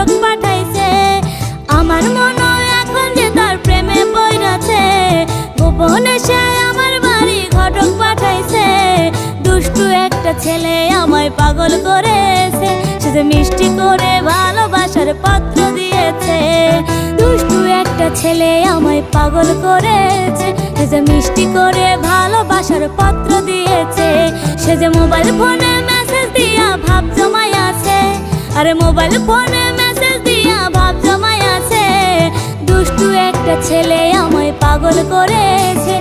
ঘটক পাঠাইছে। আমার মনে এখন যে তার প্রেমে পড়েছে, গোপনে সে আমার বাড়ি ঘটক পাঠাইছে। দুষ্টু একটা ছেলে আমায় পাগল করেছে, সে যে মিষ্টি করে ভালোবাসার পত্র দিয়েছে। দুষ্টু একটা ছেলে আমায় পাগল করেছে, সে যে মিষ্টি করে ভালোবাসার পত্র দিয়েছে। সে যে মোবাইল ফোনে মেসেজ দিয়া ভাব জমাই আছে, আরে মোবাইল ফোনে মেসেজ দিয়া ভাব জমাই আছে। দুষ্টু একটা ছেলে আমায় পাগল করেছে।